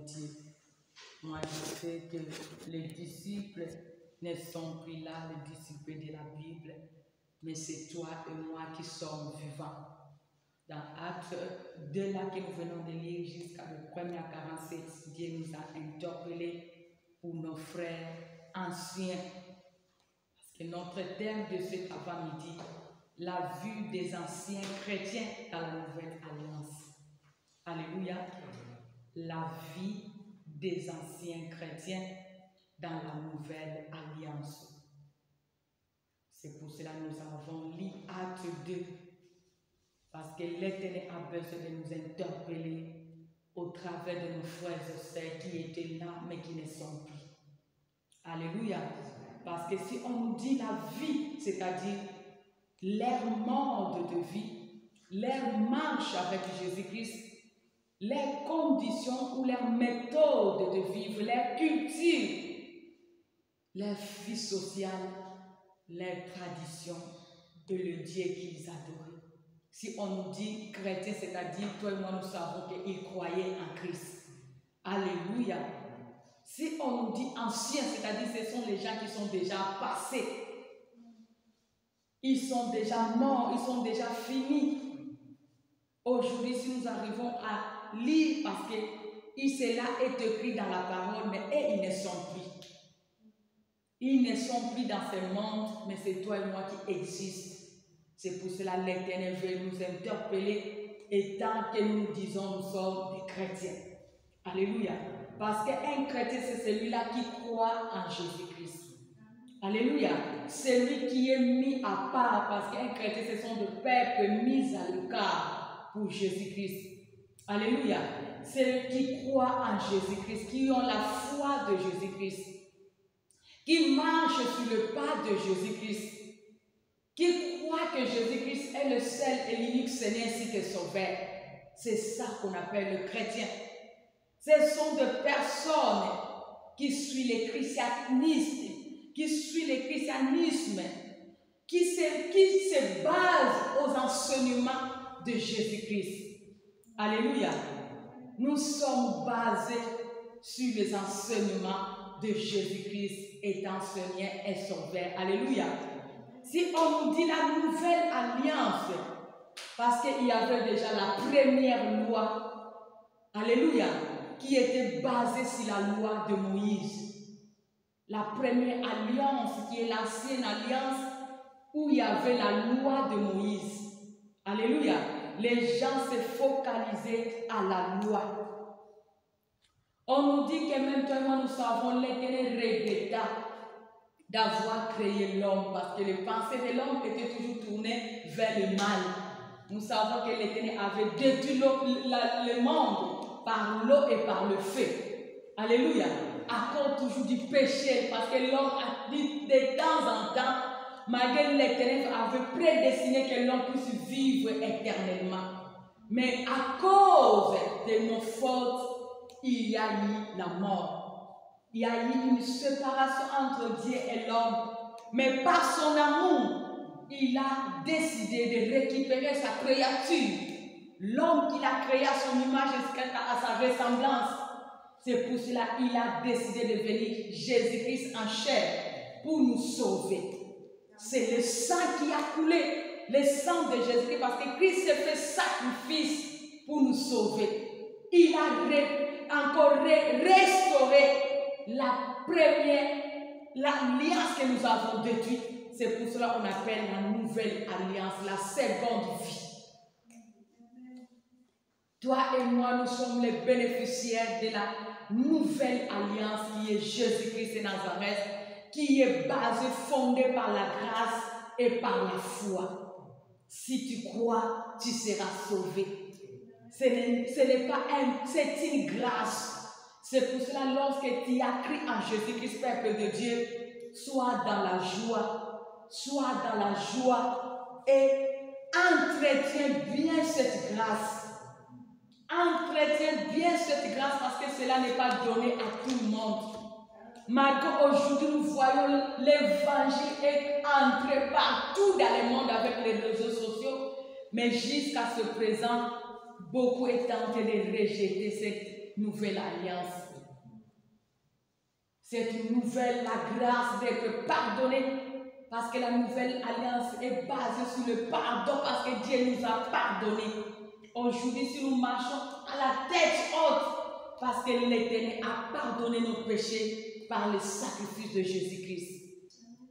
Dieu. Moi, je sais que les disciples ne sont plus là, les disciples de la Bible, mais c'est toi et moi qui sommes vivants. Dans Actes 2, là que nous venons de lire jusqu'à le 1er à 47, Dieu nous a interpellés pour nos frères anciens. Parce que notre thème de cet avant-midi, la vue des anciens chrétiens dans la nouvelle alliance. Alléluia. La vie des anciens chrétiens dans la nouvelle alliance. C'est pour cela que nous avons lu Actes 2. Parce que l'Éternel a besoin de nous interpeller au travers de nos frères et sœurs qui étaient là mais qui ne sont plus. Alléluia. Parce que si on nous dit la vie, c'est-à-dire leur mode de vie, leur marche avec Jésus-Christ, leurs conditions ou leurs méthodes de vivre, leur culture, leur vie sociale, leurs traditions et le Dieu qu'ils adoraient. Si on nous dit chrétien, c'est-à-dire toi et moi nous savons qu'ils croyaient en Christ. Alléluia. Si on nous dit anciens, c'est-à-dire ce sont les gens qui sont déjà passés. Ils sont déjà morts, ils sont déjà finis. Aujourd'hui, si nous arrivons à lire, parce que cela est écrit dans la parole, mais ils ne sont plus. Ils ne sont plus dans ce monde, mais c'est toi et moi qui existent. C'est pour cela que l'Éternel veut nous interpeller, et tant que nous disons nous sommes des chrétiens. Alléluia. Parce qu'un chrétien, c'est celui-là qui croit en Jésus-Christ. Alléluia. Celui qui est mis à part, parce qu'un chrétien, ce sont des peuples mis à l'écart pour Jésus-Christ. Alléluia. Ceux qui croient en Jésus-Christ, qui ont la foi de Jésus-Christ, qui marchent sur le pas de Jésus-Christ, qui croient que Jésus-Christ est le seul et l'unique Seigneur ainsi que Sauveur. C'est ça qu'on appelle le chrétien. Ce sont des personnes qui suivent les christianistes, qui se basent aux enseignements de Jésus-Christ. Alléluia. Nous sommes basés sur les enseignements de Jésus-Christ étant Seigneur et Sauveur. Alléluia. Si on nous dit la nouvelle alliance, parce qu'il y avait déjà la première loi, alléluia, qui était basée sur la loi de Moïse. La première alliance qui est l'ancienne alliance où il y avait la loi de Moïse. Alléluia. Les gens se focalisaient à la loi. On nous dit que maintenant nous savons l'Éternel regretta d'avoir créé l'homme parce que les pensées de l'homme étaient toujours tournées vers le mal. Nous savons que l'Éternel avait détruit le monde par l'eau et par le feu. Alléluia. À cause toujours du péché, parce que l'homme a dit de temps en temps, malgré l'Éternel avait prédestiné que l'homme puisse vivre éternellement. Mais à cause de nos fautes, il y a eu la mort. Il y a eu une séparation entre Dieu et l'homme. Mais par son amour, il a décidé de récupérer sa créature. L'homme qu'il a créé à son image et à sa ressemblance. C'est pour cela qu'il a décidé de venir Jésus-Christ en chair pour nous sauver. C'est le sang qui a coulé, le sang de Jésus-Christ, parce que Christ s'est fait sacrifice pour nous sauver. Il a encore restauré l'alliance que nous avons détruite. C'est pour cela qu'on appelle la nouvelle alliance, la seconde vie. Toi et moi, nous sommes les bénéficiaires de la nouvelle alliance qui est Jésus-Christ de Nazareth, qui est basée, fondée par la grâce et par la foi. Si tu crois, tu seras sauvé. Ce n'est pas c'est une grâce. C'est pour cela, lorsque tu as cru en Jésus-Christ, peuple de Dieu, sois dans la joie et entretiens bien cette grâce. Entretiens bien cette grâce parce que cela n'est pas donné à tout le monde. Malgré aujourd'hui, nous voyons l'évangile est entré partout dans le monde avec les réseaux sociaux, mais jusqu'à ce présent, beaucoup est tenté de rejeter nouvelle alliance. Cette nouvelle, la grâce d'être pardonné, parce que la nouvelle alliance est basée sur le pardon, parce que Dieu nous a pardonné. Aujourd'hui, si nous marchons à la tête haute, parce que l'Éternel a pardonné nos péchés par le sacrifice de Jésus-Christ.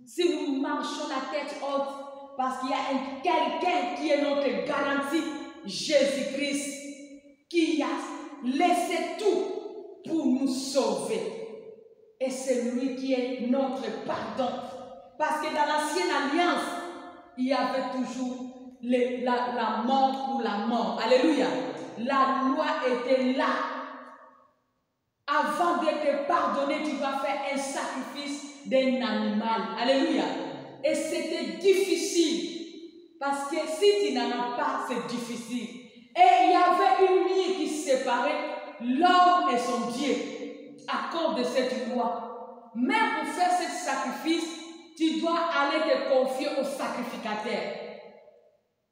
Si nous marchons la tête haute, parce qu'il y a quelqu'un qui est notre garantie, Jésus-Christ, qui a laissé tout pour nous sauver. Et c'est lui qui est notre pardon. Parce que dans l'ancienne alliance, il y avait toujours la mort pour la mort. Alléluia. La loi était là. Avant d'être pardonné, tu vas faire un sacrifice d'un animal. Alléluia. Et c'était difficile. Parce que si tu n'en as pas, c'est difficile. Et il y avait une ligne qui séparait l'homme et son Dieu à cause de cette loi. Même pour faire ce sacrifice, tu dois aller te confier au sacrificateur.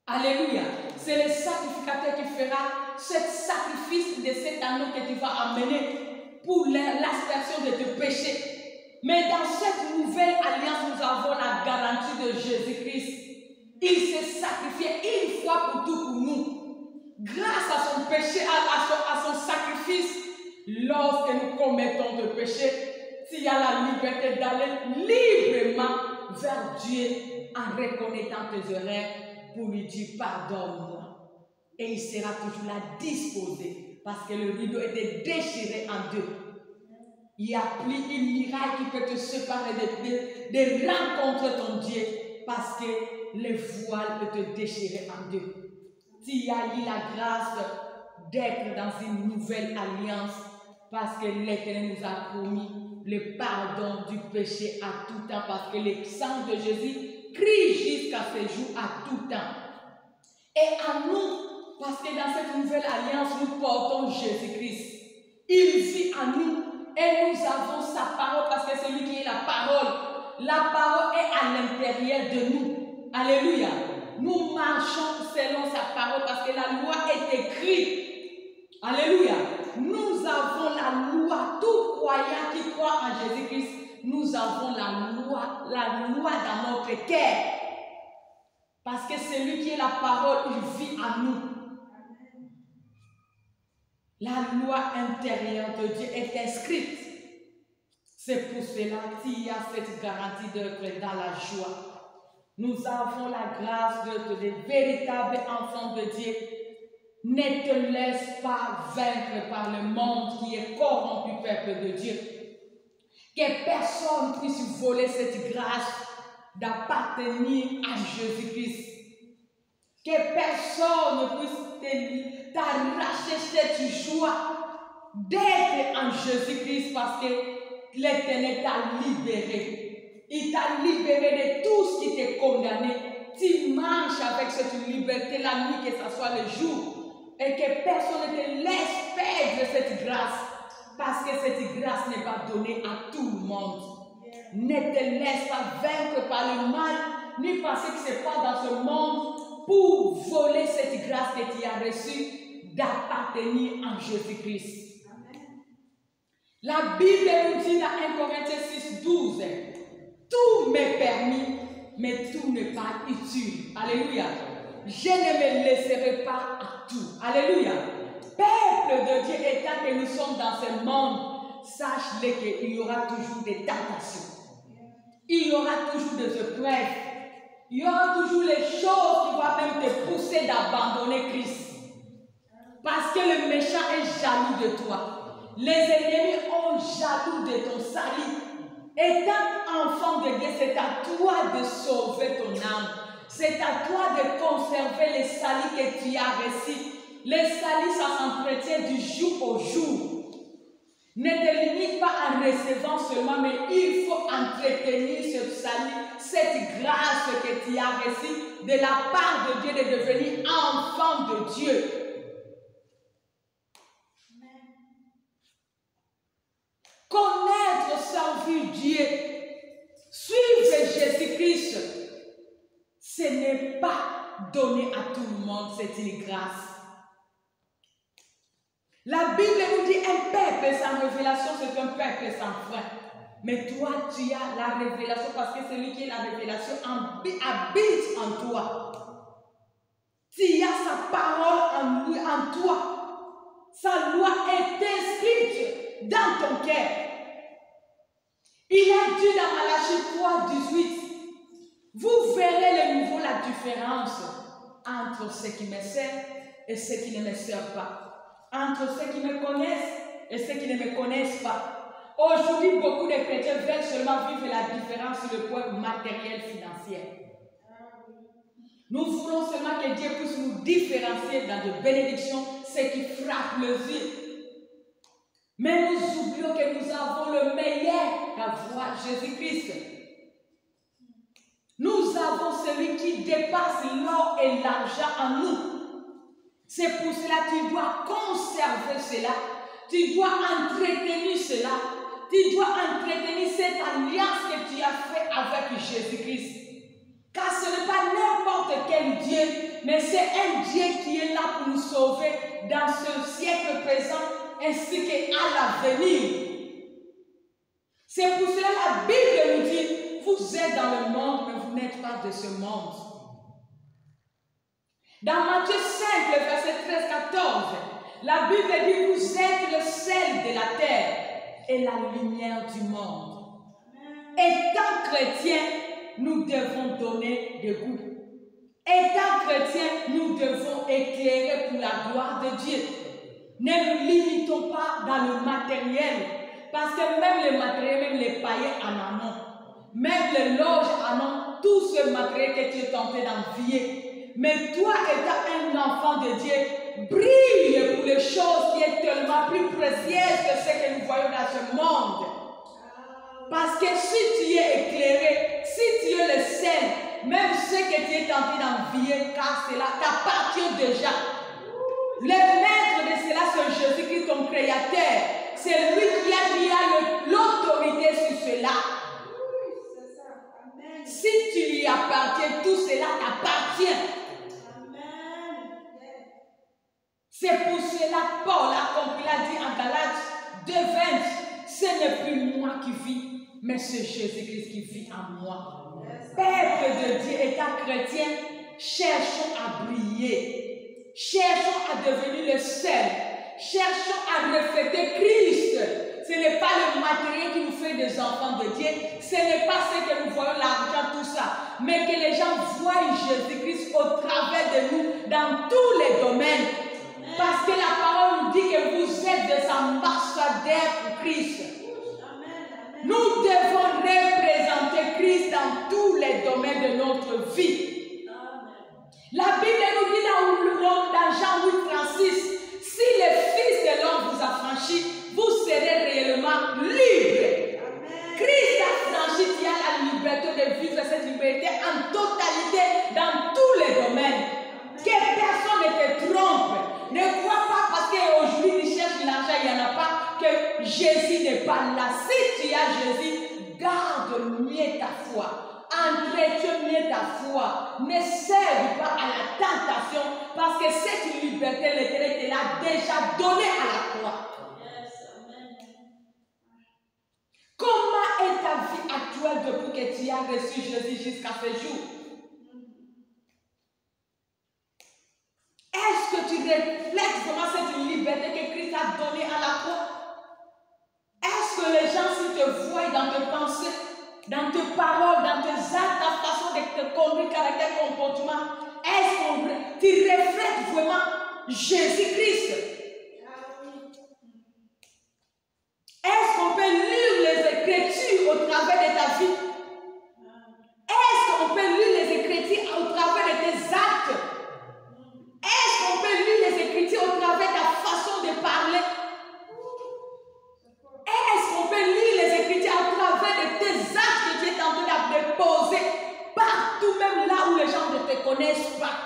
Alléluia. C'est le sacrificateur qui fera ce sacrifice de cet anneau que tu vas amener pour l'aspersion de tes péchés. Mais dans cette nouvelle alliance, nous avons la garantie de Jésus-Christ. Il s'est sacrifié une fois pour tout pour nous. Grâce à son péché, à son sacrifice, lorsque nous commettons de péché, s'il y a la liberté d'aller librement vers Dieu en reconnaissant tes erreurs pour lui dire pardonne-moi. Et il sera toujours là disposé parce que le rideau était déchiré en deux. Il n'y a plus une miraille qui peut te séparer de rencontrer ton Dieu parce que le voile peut te déchirer en deux. Tu as eu la grâce d'être dans une nouvelle alliance parce que l'Éternel nous a promis le pardon du péché à tout temps parce que le sang de Jésus crie jusqu'à ce jour à tout temps. Et à nous, parce que dans cette nouvelle alliance, nous portons Jésus-Christ. Il vit en nous et nous avons sa parole parce que c'est lui qui est la parole. La parole est à l'intérieur de nous. Alléluia. Nous marchons selon sa parole parce que la loi est écrite. Alléluia. Nous avons la loi. Tout croyant qui croit en Jésus-Christ, nous avons la loi dans notre cœur. Parce que celui qui est la parole, il vit en nous. La loi intérieure de Dieu est inscrite. C'est pour cela qu'il y a cette garantie d'être dans la joie. Nous avons la grâce d'être des véritables enfants de Dieu. Ne te laisse pas vaincre par le monde qui est corrompu, peuple de Dieu. Que personne puisse voler cette grâce d'appartenir à Jésus-Christ. Que personne ne puisse t'arracher cette joie d'être en Jésus-Christ parce que l'Éternel t'a libéré. Il t'a libéré de tout ce qui t'est condamné. Tu marches avec cette liberté la nuit, que ce soit le jour. Et que personne ne te laisse perdre cette grâce. Parce que cette grâce n'est pas donnée à tout le monde. Ne te laisse pas vaincre par le mal, ni penser que ce n'est pas dans ce monde pour voler cette grâce que tu as reçue d'appartenir en Jésus-Christ. La Bible nous dit dans 1 Corinthiens 6, 12, tout m'est permis, mais tout n'est pas utile. Alléluia. Je ne me laisserai pas à tout. Alléluia. Peuple de Dieu, étant que nous sommes dans ce monde, sache-le qu'il y aura toujours des tentations. Il y aura toujours des épreuves. Il y aura toujours les choses qui vont même te pousser d'abandonner Christ. Parce que le méchant est jaloux de toi. Les ennemis ont jaloux de ton salut. Étant enfant de Dieu, c'est à toi de sauver ton âme. C'est à toi de conserver les salut que tu as reçu. Les salut, ça s'entretient du jour au jour. Ne te limite pas en recevant seulement, mais il faut entretenir ce salut, cette grâce que tu as reçue de la part de Dieu de devenir enfant de Dieu. Connaître, servir Dieu, suivre Jésus-Christ, ce n'est pas donné à tout le monde, c'est une grâce. La Bible nous dit un peuple sans révélation, c'est un peuple sans frein. Mais toi, tu as la révélation parce que celui qui a la révélation habite en toi. Tu as sa parole en toi. Sa loi est inscrite dans ton cœur. Il a dit dans Malachie 3, 18, vous verrez de nouveau la différence entre ceux qui me servent et ceux qui ne me servent pas. Entre ceux qui me connaissent et ceux qui ne me connaissent pas. Aujourd'hui, beaucoup de chrétiens veulent seulement vivre la différence sur le point matériel financier. Nous voulons seulement que Dieu puisse nous différencier dans de bénédictions, ce qui frappe le yeux. Mais nous oublions que nous avons le meilleur d'avoir Jésus-Christ. Nous avons celui qui dépasse l'or et l'argent en nous. C'est pour cela que tu dois conserver cela. Tu dois entretenir cela. Tu dois entretenir cette alliance que tu as faite avec Jésus-Christ. Car ce n'est pas n'importe quel Dieu, mais c'est un Dieu qui est là pour nous sauver dans ce siècle présent ainsi qu'à l'avenir. C'est pour cela que la Bible nous dit, vous êtes dans le monde, mais vous n'êtes pas de ce monde. Dans Matthieu 5, le verset 13-14, la Bible dit, vous êtes le sel de la terre et la lumière du monde. Étant chrétiens, nous devons donner des goûts. Étant chrétiens, nous devons éclairer pour la gloire de Dieu. Ne nous limitons pas dans le matériel, parce que même le matériel, même les païens en amont, même les loges en amont, tout ce matériel que tu es tenté d'envier. Mais toi, étant un enfant de Dieu, brille pour les choses qui sont tellement plus précieuses que ce que nous voyons dans ce monde. Parce que si tu es éclairé, si tu es le sel, même ce que tu es tenté d'envier, car cela t'appartient déjà. Le maître de cela, c'est Jésus-Christ, ton créateur. C'est lui qui a l'autorité sur cela. Si tu lui appartiens, tout cela t'appartient. C'est pour cela que Paul a dit en Galates 2:20, ce n'est plus moi qui vis, mais c'est Jésus-Christ qui vit en moi. Peuple de Dieu, étant chrétien, cherchons à briller. Cherchons à devenir le seul. Cherchons à refléter Christ. Ce n'est pas le matériel qui nous fait des enfants de Dieu. Ce n'est pas ce que nous voyons, l'argent, tout ça. Mais que les gens voient Jésus-Christ au travers de nous dans tous les domaines. Parce que la parole nous dit que vous êtes des ambassadeurs pour Christ. Nous devons représenter Christ dans tous les domaines de notre vie. La Bible nous dit dans Jean 8:36, si le Fils de l'homme vous a franchi, vous serez réellement libre. Christ a franchi, il y a la liberté de vivre cette liberté en totalité dans tous les domaines. Que personne ne te trompe. Ne crois pas parce qu'aujourd'hui tu cherches l'argent, il n'y en a pas, que Jésus n'est pas là. Si tu as Jésus, garde mieux ta foi. Entretiens mieux ta foi. Ne cède pas à la tentation parce que cette liberté, l'Éternel te l'a déjà donnée à la croix. Comment est ta vie actuelle depuis que tu as reçu Jésus jusqu'à ce jour? Est-ce que tu reflètes vraiment cette liberté que Christ a donnée à la croix? Est-ce que les gens, s'ils te voient dans tes pensées, dans tes paroles, dans tes actes, ta façon de te conduire, caractère, comportement, est-ce que tu reflètes vraiment Jésus-Christ? Est-ce qu'on peut lire les Écritures au travers de ta vie? Est-ce qu'on peut lire les Écritures au travers de tes actes? Est-ce qu'on peut lire les Écritures au travers de ta façon de parler? Est-ce qu'on peut lire les Écritures au travers de tes actes que tu es en train de poser partout, même là où les gens ne te connaissent pas?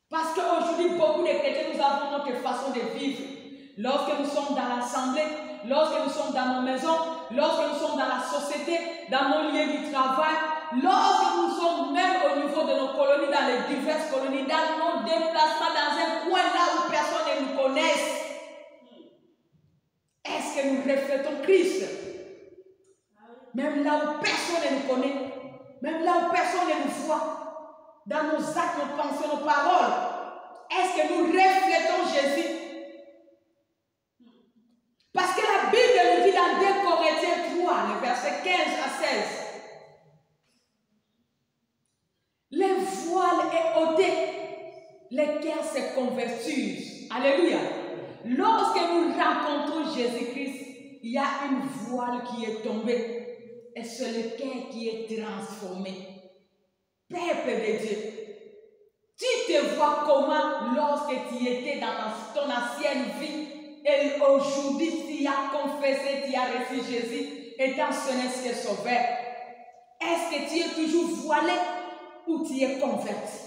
Parce qu'aujourd'hui, beaucoup de chrétiens, nous avons notre façon de vivre. Lorsque nous sommes dans l'assemblée, lorsque nous sommes dans nos maisons, lorsque nous sommes dans la société, dans nos lieux du travail, lorsque nous sommes même au niveau de nos colonies, dans les diverses colonies, dans nos déplacements, dans un coin là où personne ne nous connaisse, est-ce que nous reflétons Christ? Même là où personne ne nous connaît, même là où personne ne nous voit, dans nos actes, nos pensées, nos paroles, est-ce que nous reflétons Jésus? Parce que la Bible nous dit dans 2 Corinthiens 3, le verset 15 à 16, les voiles est ôté, les cœurs se convertissent. Alléluia. Lorsque nous rencontrons Jésus-Christ, il y a une voile qui est tombée. Et c'est le cœur qui est transformé. Peuple de Dieu, tu te vois comment lorsque tu étais dans ton ancienne vie et aujourd'hui tu as confessé, tu as reçu Jésus étant son Esprit sauveur. Est-ce que tu es toujours voilé ou tu es converti?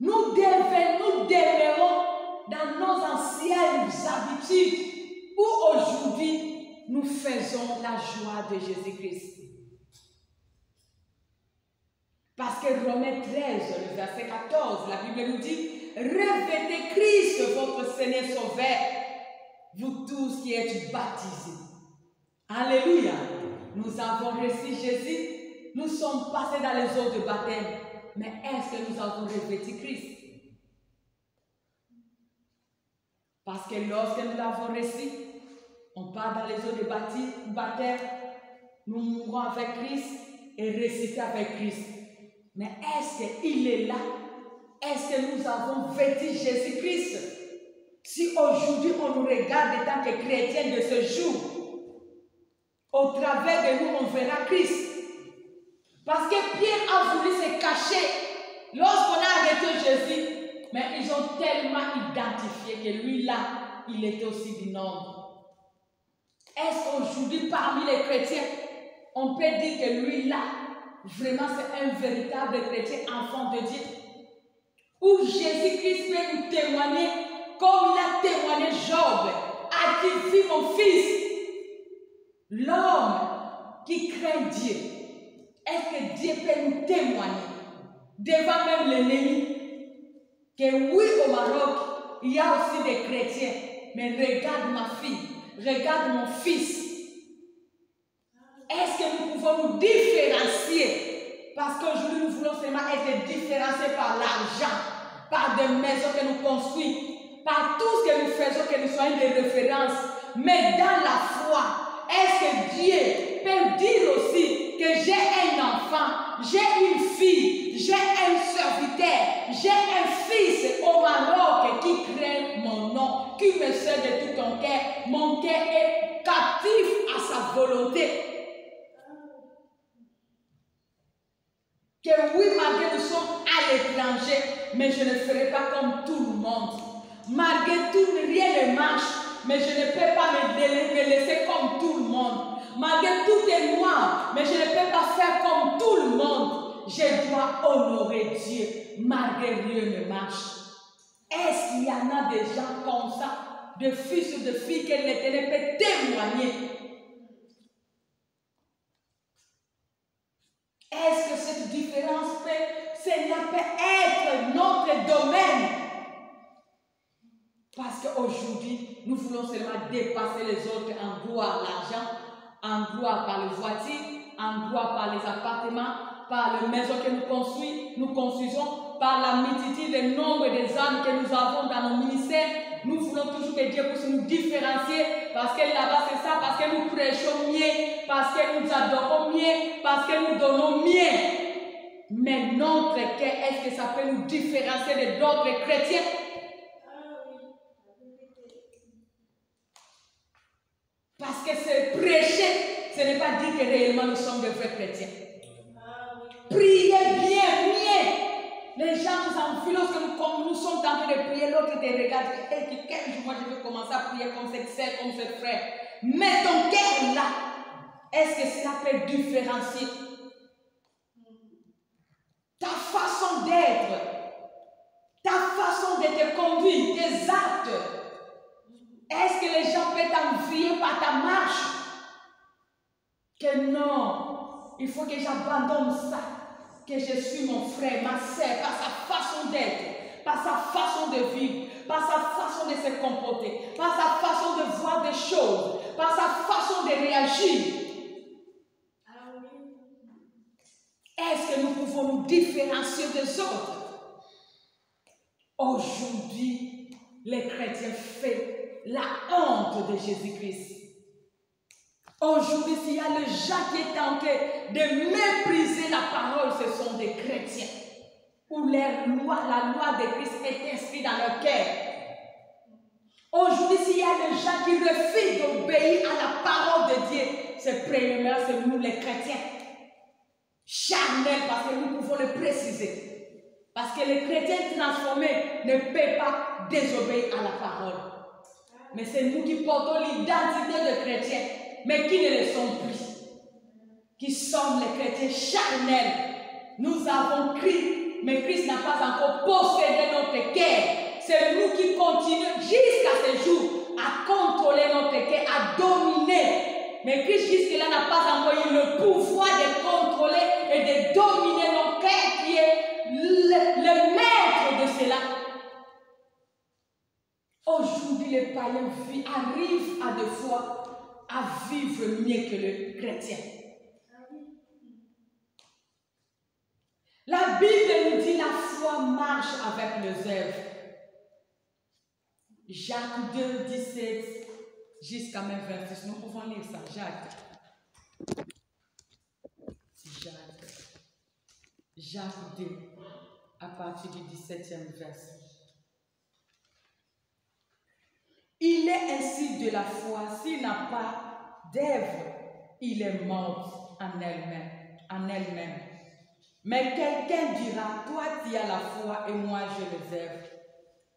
Nous demeurons dans nos anciennes habitudes où aujourd'hui nous faisons la joie de Jésus-Christ. Parce que Romains 13, le verset 14, la Bible nous dit: revêtez Christ, votre Seigneur Sauveur, vous tous qui êtes baptisés. Alléluia. Nous avons reçu Jésus, nous sommes passés dans les eaux de baptême. Mais est-ce que nous avons revêtu Christ? Parce que lorsque nous l'avons reçu, on part dans les eaux de baptême, nous mourons avec Christ et ressuscitons avec Christ. Mais est-ce qu'il est là? Est-ce que nous avons vêtu Jésus-Christ? Si aujourd'hui on nous regarde en tant que chrétiens de ce jour, au travers de nous on verra Christ. Parce que Pierre a voulu se cacher lorsqu'on a arrêté Jésus. Mais ils ont tellement identifié que lui là, il était aussi du nombre. Est-ce qu'aujourd'hui parmi les chrétiens, on peut dire que lui là, vraiment c'est un véritable chrétien, enfant de Dieu? Où Jésus-Christ peut nous témoigner comme il a témoigné Job, à qui vit mon fils, l'homme qui craint Dieu. Est-ce que Dieu peut nous témoigner devant même l'ennemi que oui, au Maroc, il y a aussi des chrétiens, mais regarde ma fille, regarde mon fils. Est-ce que nous pouvons nous différencier? Parce qu'aujourd'hui, nous voulons seulement être différenciés par l'argent, par des maisons que nous construisons, par tout ce que nous faisons, que nous soyons des références. Mais dans la foi, est-ce que Dieu peut dire aussi que j'ai un enfant, j'ai une fille, j'ai un serviteur, j'ai un fils au Maroc qui craint mon nom, qui me sert de tout ton cœur. Mon cœur est captif à sa volonté. Que oui, malgré nous sommes à l'étranger, mais je ne ferai pas comme tout le monde. Malgré tout, rien ne marche, mais je ne peux pas me laisser comme tout le monde. Malgré tout est noir, mais je ne peux pas faire comme tout le monde. Je dois honorer Dieu, malgré rien ne marche. Est-ce qu'il y en a des gens comme ça, de fils ou de filles que l'Éternel peut témoigner? Est-ce que cette différence cela peut être notre domaine? Parce qu'aujourd'hui, nous voulons seulement dépasser les autres en gloire l'argent, en gloire par les voitures, en gloire par les appartements, par les maisons que nous construisons, par la multitude, le nombre des âmes que nous avons dans nos ministères. Nous voulons toujours que Dieu puisse nous différencier, parce que là-bas c'est ça, parce que nous prêchons mieux, parce que nous adorons mieux, parce que nous donnons mieux. Mais notre cœur, est-ce que ça peut nous différencier de d'autres chrétiens? Parce que c'est prêcher, ce n'est pas dire que réellement nous sommes de vrais chrétiens. Priez bien, mieux. Les gens nous envient lorsque nous sommes en train de prier, l'autre te regarde, hey, quel jour moi je vais commencer à prier comme cette sœur, comme ce frère. Mais ton cœur là, est-ce que cela peut différencier ta façon d'être, ta façon de te conduire, tes actes? Est-ce que les gens peuvent t'envier par ta marche? Que non, il faut que j'abandonne ça, que je suis mon frère, ma sœur, par sa façon d'être, par sa façon de vivre, par sa façon de se comporter, par sa façon de voir des choses, par sa façon de réagir. Est-ce que nous pouvons nous différencier des autres? Aujourd'hui, les chrétiens font la honte de Jésus-Christ. Aujourd'hui, s'il y a le gens qui est tenté de mépriser la parole, ce sont des chrétiens. Où la loi de Christ est inscrite dans leur cœur. Aujourd'hui, s'il y a des gens qui refusent d'obéir à la parole de Dieu, c'est premièrement, c'est nous les chrétiens. Charnel, parce que nous pouvons le préciser. Parce que les chrétiens transformés ne peuvent pas désobéir à la parole. Mais c'est nous qui portons l'identité de chrétiens, mais qui ne le sont plus. Qui sommes les chrétiens charnels. Nous avons Christ, mais Christ n'a pas encore possédé notre cœur. C'est nous qui continuons jusqu'à ce jour à contrôler notre cœur, à dominer. Mais Christ jusque-là n'a pas encore eu le pouvoir de contrôler et de dominer nos cœurs, qui est le maître de cela. Aujourd'hui, les païens arrivent à des fois à vivre mieux que le chrétien. La Bible nous dit la foi marche avec les œuvres. Jacques 2, 17 jusqu'à même 26. Nous pouvons lire ça. Jacques 2, à partir du 17e verset. Il est ainsi de la foi, s'il n'a pas d'œuvre, il est mort en elle-même. Mais quelqu'un dira, toi tu as la foi et moi j'ai les œuvres.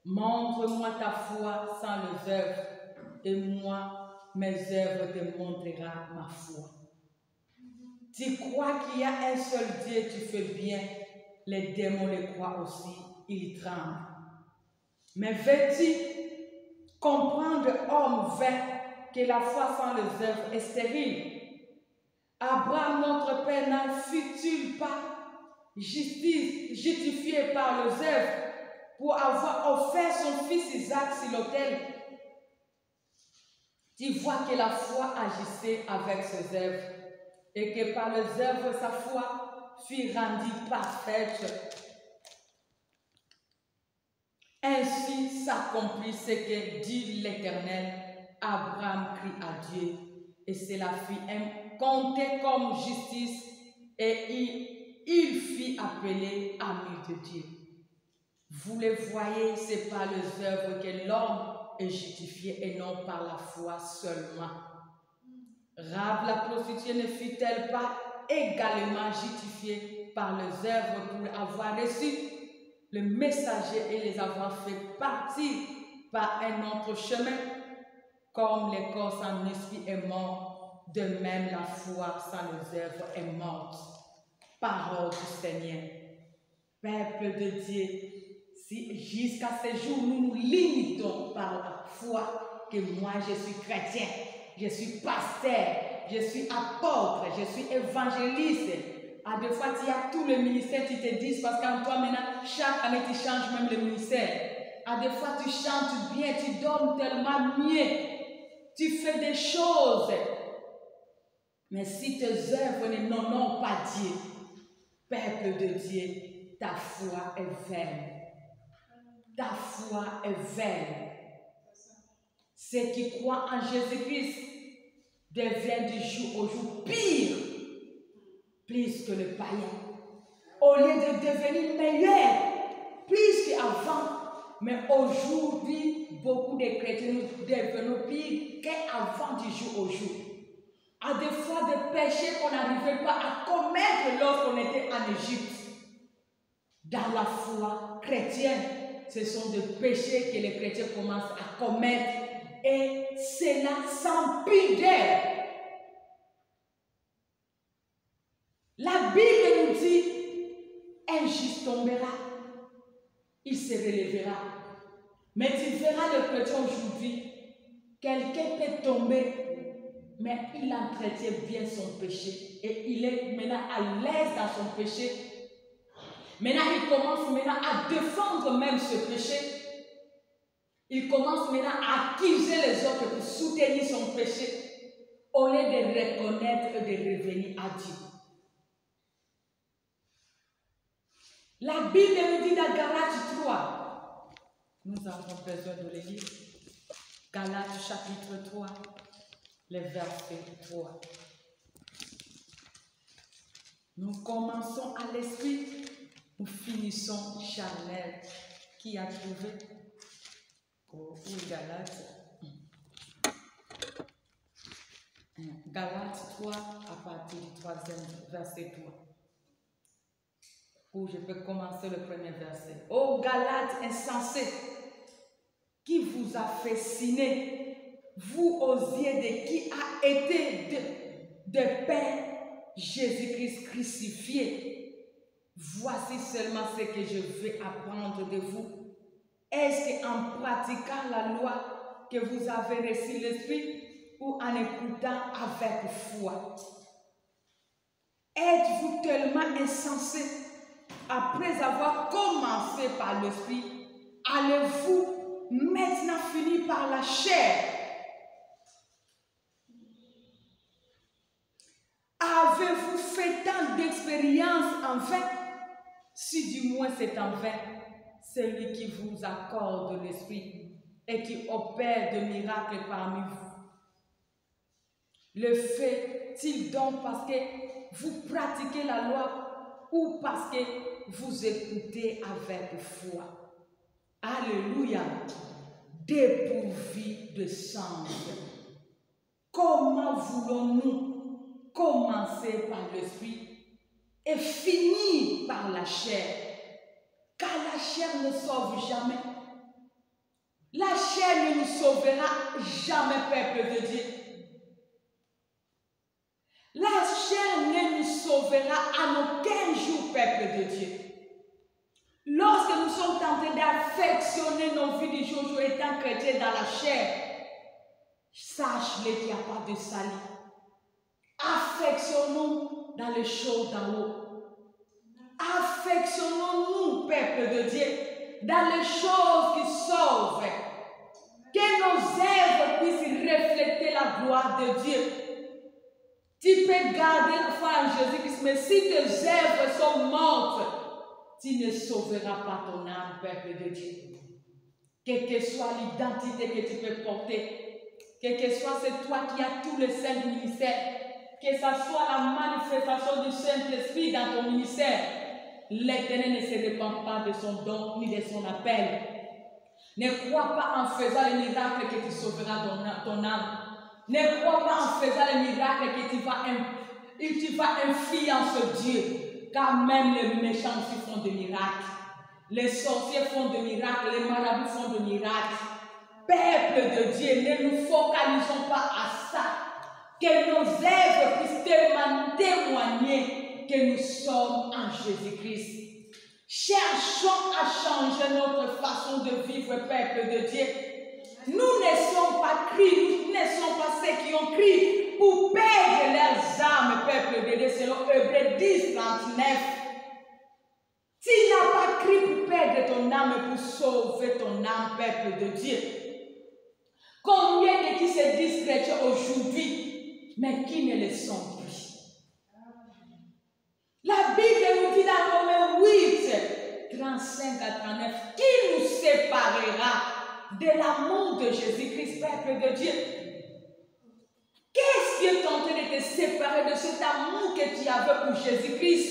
Montre-moi ta foi sans les œuvres, et moi, mes œuvres te montreront ma foi. Tu crois qu'il y a un seul Dieu, tu fais bien. Les démons le croient aussi, ils tremblent. Mais veux-tu comprendre, homme vain, que la foi sans les œuvres est stérile? Abraham, notre père, n'en fut-il pas justifié par les œuvres pour avoir offert son fils Isaac sur l'autel? Tu vois que la foi agissait avec ses œuvres et que par les œuvres sa foi fut rendue parfaite. Ainsi s'accomplit ce que dit l'Éternel. Abraham crie à Dieu et cela fut compté comme justice et il fut appelé ami de Dieu. Vous le voyez, c'est par les œuvres que l'homme est justifié et non par la foi seulement. Rahab la prostituée ne fut-elle pas également justifiée par les œuvres pour avoir reçu le messager et les avoir fait partir par un autre chemin? Comme le corps sans esprit est mort, de même la foi sans les œuvres est morte. Parole du Seigneur. Peuple de Dieu, si jusqu'à ce jour nous nous limitons par la foi que moi je suis chrétien, je suis pasteur, je suis apôtre, je suis évangéliste. À des fois, tu as tout le ministère, tu te dis, parce qu'en toi maintenant, chaque année tu changes même le ministère. À des fois, tu chantes bien, tu donnes tellement mieux, tu fais des choses. Mais si tes œuvres n'honorent pas Dieu, peuple de Dieu, ta foi est vaine. Ta foi est vaine. Ceux qui croient en Jésus-Christ deviennent du jour au jour pire, plus que le païen. Au lieu de devenir meilleur, plus qu'avant. Mais aujourd'hui, beaucoup de chrétiens nous devenons pire qu'avant du jour au jour. À des fois de péchés qu'on n'arrivait pas à commettre lorsqu'on était en Égypte. Dans la foi chrétienne, ce sont des péchés que les chrétiens commencent à commettre. Et c'est là sans pudeur. La Bible nous dit, un juste tombera, il se relèvera. Mais tu verras le chrétien aujourd'hui, quelqu'un peut tomber, mais il entretient bien son péché et il est maintenant à l'aise dans son péché. Maintenant, il commence maintenant à défendre même ce péché. Il commence maintenant à accuser les autres pour soutenir son péché au lieu de reconnaître et de revenir à Dieu. La Bible nous dit dans Galates 3, nous avons besoin de le lire. Galates chapitre 3, le verset 3. Nous commençons à l'esprit, nous finissons charnel. Qui a trouvé? Oh, oui, Galates. Galates 3 à partir du 3e verset 3. Où je peux commencer le premier verset. Ô Galates insensés, qui vous a fait signer, vous aux yeux de qui a été de Père Jésus-Christ crucifié. Voici seulement ce que je vais apprendre de vous. Est-ce qu'en pratiquant la loi que vous avez reçu l'Esprit ou en écoutant avec foi? Êtes-vous tellement insensés? Après avoir commencé par l'Esprit, allez-vous maintenant finir par la chair? Avez-vous fait tant d'expériences en vain? Si du moins c'est en vain, celui qui vous accorde l'Esprit et qui opère de miracles parmi vous, le fait-il donc parce que vous pratiquez la loi ou parce que vous écoutez avec foi? Alléluia! Dépourvu de sens. Comment voulons-nous commencer par l'Esprit et finir par la chair? Car la chair ne sauve jamais. La chair ne nous sauvera jamais, peuple de Dieu. La chair ne nous sauvera en aucun jour, peuple de Dieu. Lorsque nous sommes tentés d'affectionner nos vies du jour étant chrétiens dans la chair, sache-le qu'il n'y a pas de salut. Affectionnons dans les choses d'en haut. Affectionnons-nous, peuple de Dieu, dans les choses qui sauvent. Que nos œuvres puissent refléter la gloire de Dieu. Tu peux garder la foi en Jésus-Christ, mais si tes œuvres sont mortes, tu ne sauveras pas ton âme, peuple de Dieu. Quelle que soit l'identité que tu peux porter, quel que soit c'est toi qui as tous les 5 ministères, que ce soit la manifestation du Saint-Esprit dans ton ministère, l'Éternel ne se répand pas de son don ni de son appel. Ne crois pas en faisant les miracles que tu sauveras ton âme. Ne crois pas en faisant les miracles que tu vas influencer Dieu. Car même les méchants aussi font des miracles. Les sorciers font des miracles. Les marabouts font des miracles. Peuple de Dieu, ne nous focalisons pas à ça. Que nos œuvres puissent témoigner que nous sommes en Jésus-Christ. Cherchons à changer notre façon de vivre, peuple de Dieu. Nous ne sommes pas cris, nous ne sommes pas ceux qui ont crié pour perdre leurs âmes, peuple de Dieu, selon Hébreux 10, 39. Tu n'as pas crié pour perdre ton âme, pour sauver ton âme, peuple de Dieu. Combien de qui se disent chrétiens aujourd'hui, mais qui ne le sont plus? La Bible nous dit dans Romains 8, 35 à 39, qui nous séparera de l'amour de Jésus-Christ, peuple de Dieu? Qu'est-ce qui est tenté de te séparer de cet amour que tu avais pour Jésus-Christ?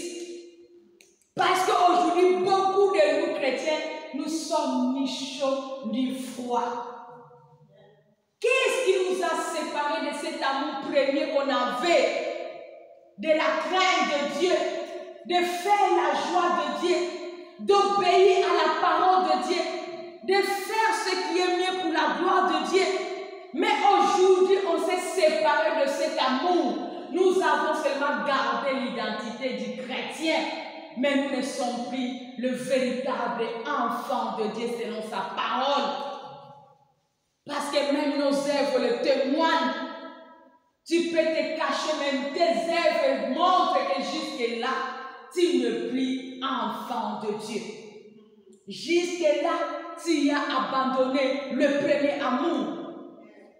Parce qu'aujourd'hui, beaucoup de nous chrétiens, nous sommes ni chauds ni froids. Qu'est-ce qui nous a séparés de cet amour premier qu'on avait? De la crainte de Dieu, de faire la joie de Dieu, d'obéir à la parole de Dieu, de faire ce qui est mieux pour la gloire de Dieu. Mais aujourd'hui, on s'est séparé de cet amour. Nous avons seulement gardé l'identité du chrétien, mais nous ne sommes plus le véritable enfant de Dieu selon sa parole. Parce que même nos œuvres le témoignent. Tu peux te cacher même tes œuvres montrent que jusque-là, tu ne pries enfant de Dieu. Jusque-là, tu as abandonné le premier amour.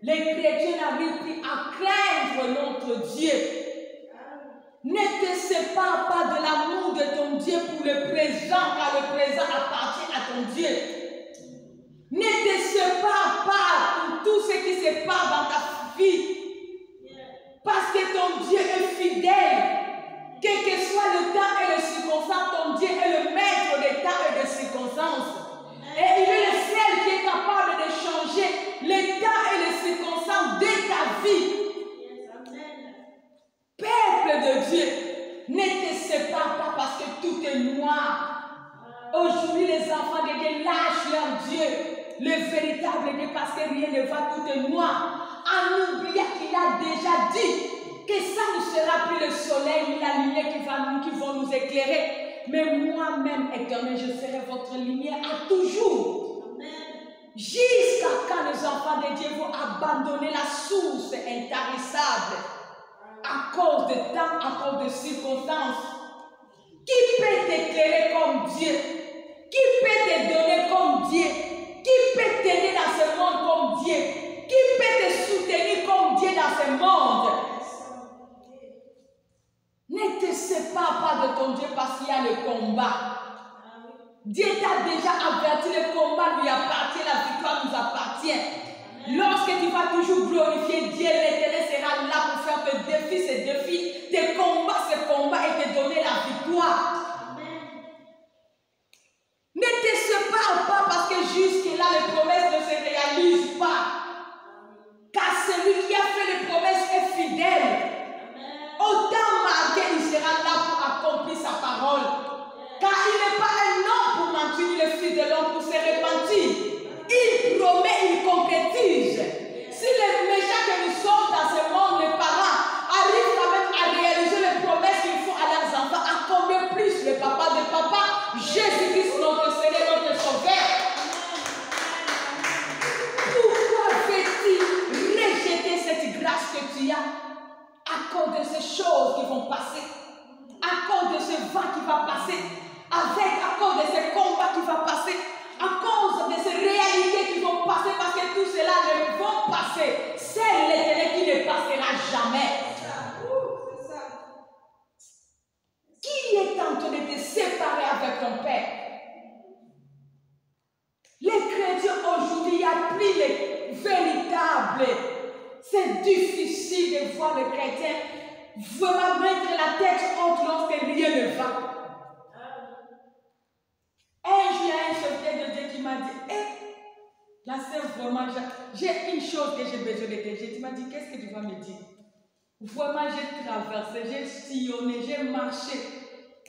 Les chrétiens n'arrivent plus à craindre notre Dieu. Ne te sépare pas de l'amour de ton Dieu pour le présent, car le présent appartient à ton Dieu. Ne te sépare pas pour tout ce qui se passe dans ta vie. Parce que ton Dieu est fidèle. Quel que soit le temps et les circonstances, ton Dieu est le maître des temps et des circonstances. Et il est le seul qui est capable de changer les temps et les circonstances de ta vie. Peuple de Dieu, ne te sépare pas parce que tout est noir. Aujourd'hui, les enfants de Dieu lâchent leur Dieu, le véritable Dieu, parce que rien ne va, tout est noir. En oubliant qu'il a déjà dit que ça ne sera plus le soleil ni la lumière qui vont nous éclairer. Mais moi-même, éternel, je serai votre lumière à toujours. Jusqu'à quand les enfants de Dieu vont abandonner la source intarissable à cause de temps, à cause de circonstances. Qui peut t'éclairer comme Dieu? Qui peut te donner comme Dieu? Qui peut t'aider dans ce monde comme Dieu? Qui peut te soutenir comme Dieu dans ce monde? Ne te sépare pas de ton Dieu parce qu'il y a le combat. Dieu t'a déjà averti, le combat lui appartient, la victoire nous appartient. Lorsque tu vas toujours glorifier Dieu, l'Éternel sera là pour faire tes défis, ces défis, tes combats, ces combats et te donner la victoire. Ne te sépare pas parce que jusque-là, les promesses ne se réalisent pas. Car celui qui a fait les promesses est fidèle. Au temps marqué, il sera là pour accomplir sa parole. Car il n'est pas un homme pour mentir, le fils de l'homme pour se repentir. Il promet, il concrétise. Si les méchants que nous sommes dans ce monde, les parents, arrivent quand même à réaliser les promesses qu'ils font à leurs enfants, à combien plus le papa de papa, Jésus-Christ, notre Seigneur, notre Sauveur. Pourquoi veux-tu rejeter cette grâce que tu as à cause de ces choses qui vont passer, à cause de ce vent qui va passer, à cause de ces combats qui vont passer, à cause de ces réalités qui vont passer, parce que tout cela ne vont passer. C'est l'Éternel qui ne passera jamais. Qui est en train de te séparer avec ton Père? Les chrétiens aujourd'hui, il n'y a plus les véritables. C'est difficile de voir le chrétien vraiment mettre la tête haute lorsque rien ne va. Un jour, il y a un serviteur de Dieu qui m'a dit, la sœur, vraiment, j'ai une chose que j'ai besoin de te dire. Tu m'as dit, qu'est-ce que tu vas me dire? Vraiment, j'ai traversé, j'ai sillonné, j'ai marché.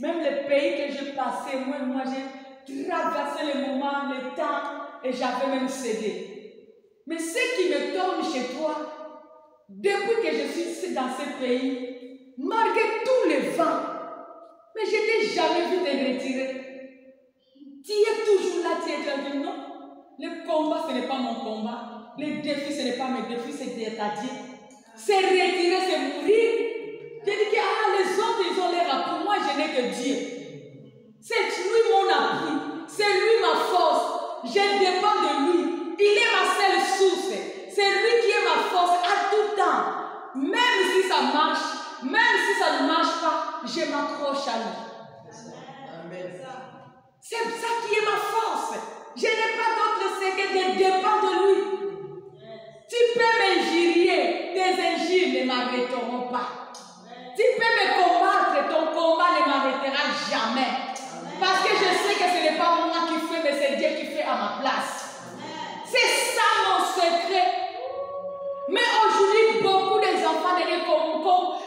Même les pays que j'ai passés, moi j'ai traversé les moments, le temps, et j'avais même cédé. Mais ce qui me tombe chez toi, depuis que je suis ici dans ce pays, malgré tous les vents, mais je n'ai jamais vu te retirer. Tu es toujours là, tu es dit non. Le combat, ce n'est pas mon combat. Les défis, ce n'est pas mes défis, c'est Dieu. C'est retirer, c'est mourir. Je dis que les autres, ils ont l'air. Pour moi, je n'ai que Dieu. C'est lui mon appui. C'est lui ma force. Je dépends de lui. Il est ma seule source. C'est lui qui est ma force à tout temps. Même si ça marche, même si ça ne marche pas, je m'accroche à lui. Amen. C'est ça qui est ma force. Je n'ai pas d'autre secret, je dépends de lui. Tu peux m'injurier, tes injures ne m'arrêteront pas. Tu peux me combattre, ton combat ne m'arrêtera jamais. Parce que je sais que ce n'est pas moi qui fais, mais c'est Dieu qui fait à ma place. C'est ça mon secret. Mais aujourd'hui, beaucoup des enfants de Dieu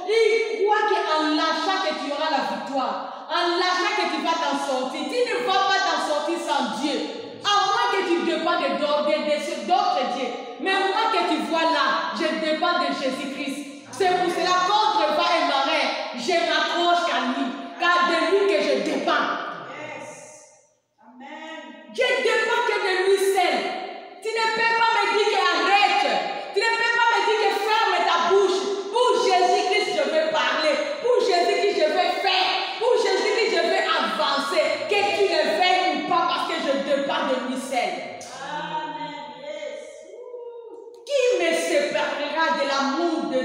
ils croient qu'en lâchant que tu auras la victoire, en lâchant que tu vas t'en sortir. Tu ne vas pas t'en sortir sans Dieu. À moins que tu dépends d'autres dieux. Mais moi que tu vois là, je dépends de Jésus-Christ. C'est pour cela, contre vent et marée, je m'accroche à lui. Car de lui que je dépends. Je dépends que de lui seul. Tu ne peux pas me dire qu'arrête. Tu ne peux pas me dire que ferme ta bouche pour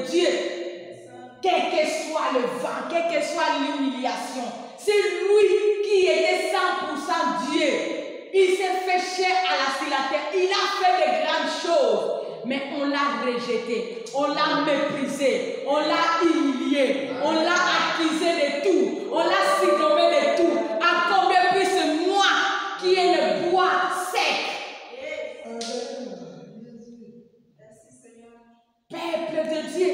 de Dieu. Quel que soit le vent, quelle que soit l'humiliation, c'est lui qui était 100% Dieu. Il s'est fait chair sur la terre. Il a fait de grandes choses. Mais on l'a rejeté, on l'a méprisé, on l'a humilié, on l'a accusé de tout, on l'a surnommé de tout. À combien plus moi qui est le bois sec. Peuple de Dieu,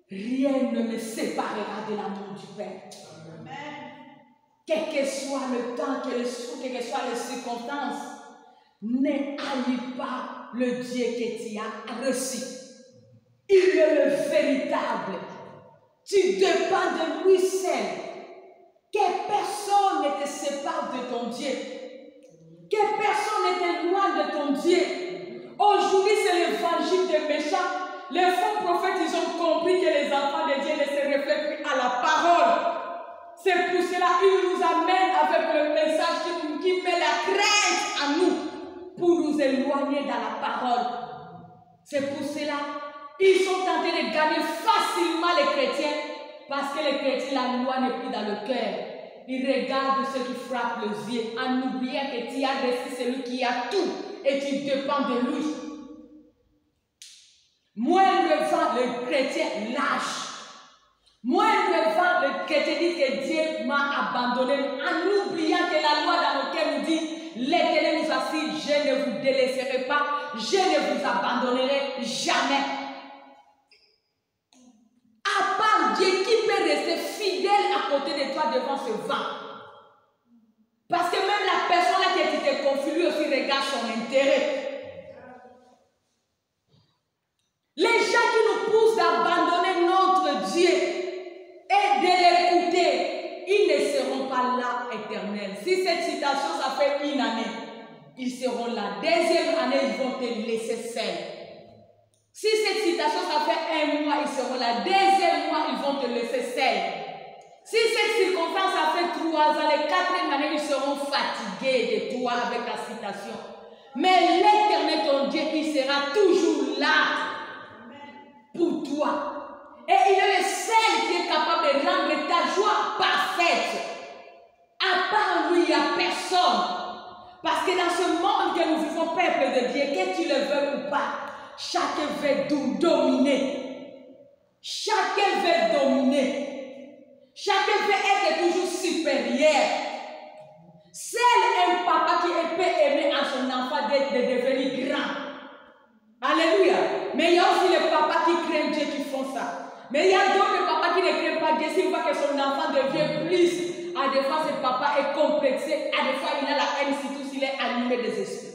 rien ne me séparera de l'amour du Père. Quel que soit le temps, quelles que soient les circonstances, ne haïs pas le Dieu que tu as reçu. Il est le véritable. Tu dépends de lui seul. Que personne ne te sépare de ton Dieu. Que personne ne t'éloigne de ton Dieu. Aujourd'hui, c'est l'évangile des méchants. Les faux prophètes, ils ont compris que les enfants de Dieu ne se réfèrent plus à la parole. C'est pour cela qu'ils nous amènent avec le message qui met la crainte à nous pour nous éloigner dans la parole. C'est pour cela ils sont tentés de gagner facilement les chrétiens parce que les chrétiens, la loi n'est plus dans le cœur. Ils regardent ceux qui frappent les yeux en oubliant que tu as reçu celui qui a tout et tu dépends de lui. Moindre le chrétien lâche. Moindre le chrétien dit que Dieu m'a abandonné en oubliant que la loi dans laquelle nous dit l'Éternel nous assure, je ne vous délaisserai pas, je ne vous abandonnerai jamais. À part Dieu, qui peut rester fidèle à côté de toi devant ce vent? Parce que même la personne là qui te confie, lui aussi regarde son intérêt. Les gens qui nous poussent d'abandonner notre Dieu et de l'écouter, ils ne seront pas là éternels. Si cette citation, ça fait une année, ils seront là. Deuxième année, ils vont te laisser seul. Si cette citation, ça fait un mois, ils seront là. Deuxième mois, ils vont te laisser seul. Si cette circonstance, ça fait 3 ans, les 4e année, ils seront fatigués de toi avec la citation. Mais l'Éternel, ton Dieu, il sera toujours là pour toi. Et il est le seul qui est capable de rendre ta joie parfaite. À part lui, il n'y a personne. Parce que dans ce monde que nous vivons, peuple de Dieu, que tu le veux ou pas, chacun veut dominer. Chacun veut dominer. Chacun veut être toujours supérieur. Seul un papa qui peut aimer à son enfant de devenir grand. Alléluia. Mais il y a aussi les papas qui craignent Dieu qui font ça. Mais il y a d'autres papas qui ne craignent pas Dieu. S'il voit que son enfant devient plus, à des fois ce papa est complexé, à des fois il a la haine, surtout s'il est animé des esprits.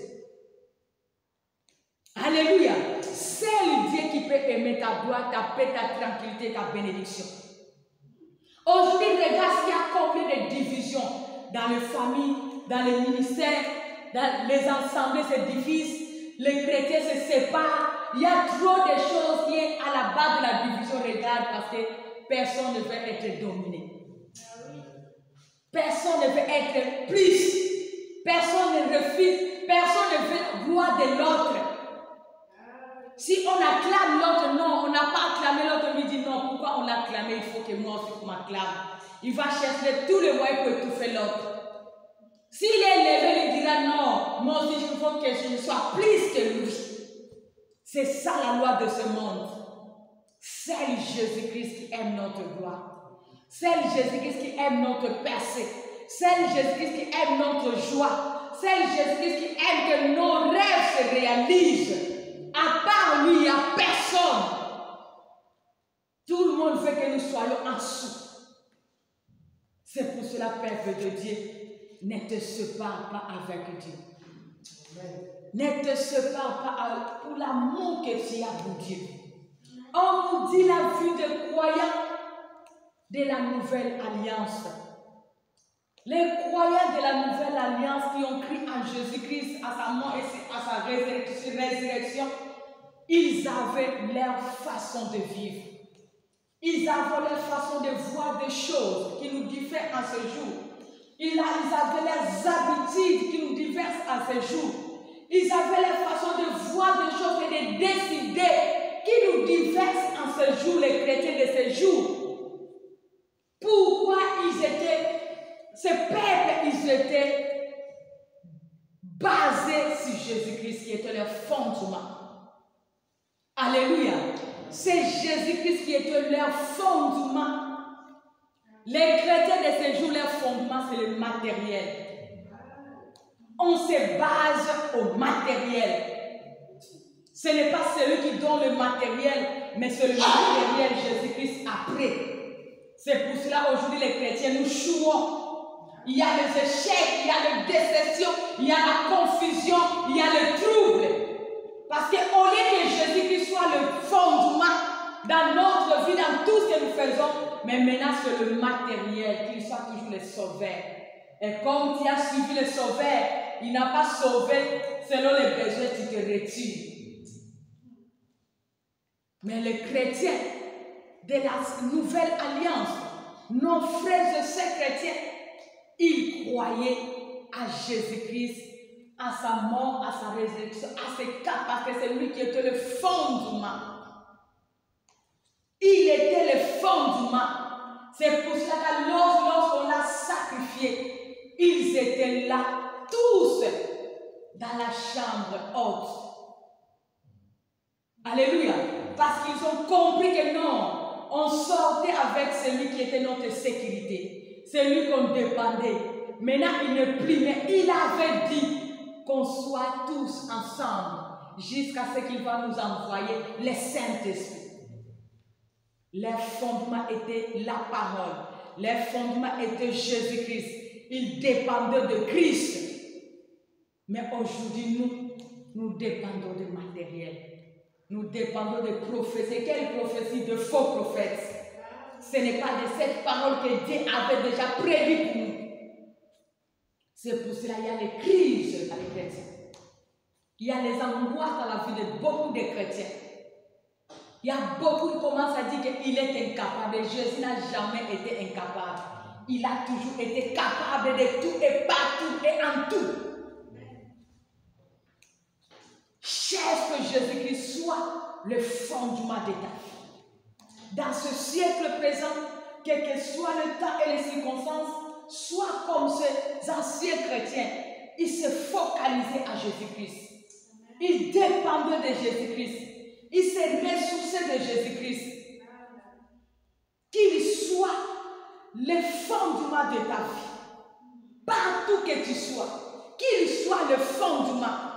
Alléluia. C'est Dieu qui peut aimer ta gloire, ta paix, ta tranquillité, ta bénédiction. Aujourd'hui, regarde s'il y a combien de divisions dans les familles, dans les ministères, dans les assemblées se divisent, les chrétiens se séparent. Il y a trop de choses qui sont à la base de la division. Regarde, parce que personne ne veut être dominé. Personne ne veut être plus. Personne ne refuse. Personne ne veut la gloire de l'autre. Si on acclame l'autre, non, on n'a pas acclamé l'autre, on lui dit non, pourquoi on l'a acclamé, il faut que moi aussi on m'acclame. Il va chercher tous les moyens pour étouffer l'autre. S'il est élevé, il dira non, moi aussi il faut que je sois plus que lui. C'est ça la loi de ce monde. C'est Jésus-Christ qui aime notre gloire. C'est Jésus-Christ qui aime notre percée. C'est Jésus-Christ qui aime notre joie. C'est Jésus-Christ qui aime que nos rêves se réalisent. À part lui, il n'y a personne. Tout le monde veut que nous soyons en dessous. C'est pour cela, peuple de Dieu, ne te sépare pas avec Dieu. Ne te sépare pas pour l'amour que tu as pour Dieu. On nous dit la vie de croyants de la nouvelle alliance. Les croyants de la nouvelle alliance qui ont cru en Jésus-Christ, à sa mort et à sa résurrection, ils avaient leur façon de vivre. Ils avaient leur façon de voir des choses qui nous diffèrent en ce jour. Ils avaient leurs habitudes qui nous diffèrent en ce jour. Ils avaient leur façon de voir des choses et de décider qui nous diffèrent en ce jours, les chrétiens de ces jours, pourquoi ces peuples, ils étaient basés sur Jésus-Christ qui était leur fondement. Alléluia. C'est Jésus-Christ qui était leur fondement. Les chrétiens de ces jours, leur fondement, c'est le matériel. On se base au matériel. Ce n'est pas celui qui donne le matériel, mais c'est le matériel Jésus-Christ après. C'est pour cela aujourd'hui les chrétiens, nous chouons. Il y a les échecs, il y a les déceptions, il y a la confusion, il y a le trouble. Parce qu'au lieu que Jésus-Christ soit le fondement dans notre vie, dans tout ce que nous faisons, mais maintenant c'est le matériel, qu'il soit toujours le sauveur. Et comme tu as suivi le sauveur, il n'a pas sauvé selon les besoins, tu te retires. Mais les chrétiens de la nouvelle alliance, nos frères et sœurs chrétiens, ils croyaient à Jésus-Christ, à sa mort, à sa résurrection, à ses capacités. C'est lui qui était le fondement. Il était le fondement. C'est pour cela que lorsqu'on l'a sacrifié, ils étaient là, tous, dans la chambre haute. Alléluia. Parce qu'ils ont compris que non, on sortait avec celui qui était notre sécurité. C'est lui qu'on dépendait. Maintenant, il n'est plus, mais il avait dit qu'on soit tous ensemble jusqu'à ce qu'il va nous envoyer le Saint-Esprit. Leur fondement était la parole. Leur fondement était Jésus-Christ. Ils dépendaient de Christ. Mais aujourd'hui, nous dépendons du matériel. Nous dépendons de prophéties. Quelle prophétie? De faux prophètes. Ce n'est pas de cette parole que Dieu avait déjà prévue pour nous. C'est pour cela qu'il y a les crises dans les chrétiens. Il y a les angoisses dans la vie de beaucoup de chrétiens. Il y a beaucoup qui commencent à dire qu'il est incapable. Jésus n'a jamais été incapable. Il a toujours été capable de tout et partout et en tout. Cherche que Jésus-Christ soit le fondement de ta vie. Dans ce siècle présent, quel que soit le temps et les circonstances, sois comme ces anciens chrétiens. Ils se focalisaient à Jésus-Christ. Ils dépendaient de Jésus-Christ. Ils se ressourçaient de Jésus-Christ. Qu'il soit le fondement de ta vie. Partout que tu sois, qu'il soit le fondement.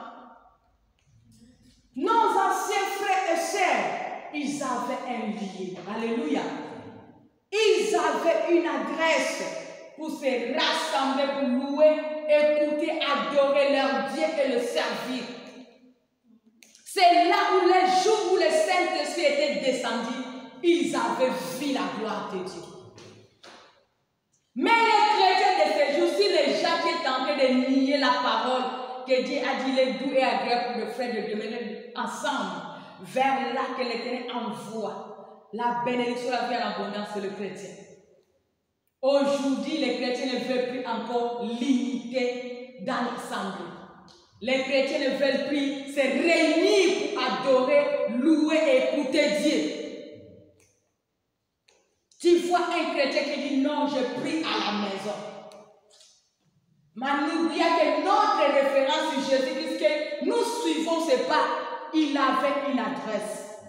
Nos anciens frères et sœurs, ils avaient un lieu. Alléluia. Ils avaient une adresse pour se rassembler, pour louer, écouter, adorer leur Dieu et le servir. C'est là où les jours où le Saint-Esprit était descendu, ils avaient vu la gloire de Dieu. Mais les chrétiens de ces jours, si les gens qui étaient en train de nier la parole, que Dieu a dit, les doux et agréable pour le frère de demeurer ensemble, vers là que l'Éternel envoie la bénédiction, la vie en abondance, c'est le chrétien. Aujourd'hui, les chrétiens ne veulent plus encore limiter dans l'assemblée. Les chrétiens ne veulent plus se réunir pour adorer, louer et écouter Dieu. Tu vois un chrétien qui dit non, je prie à la maison. Mais n'oubliez que notre référence sur Jésus-Christ que nous suivons, ce pas, il avait une adresse.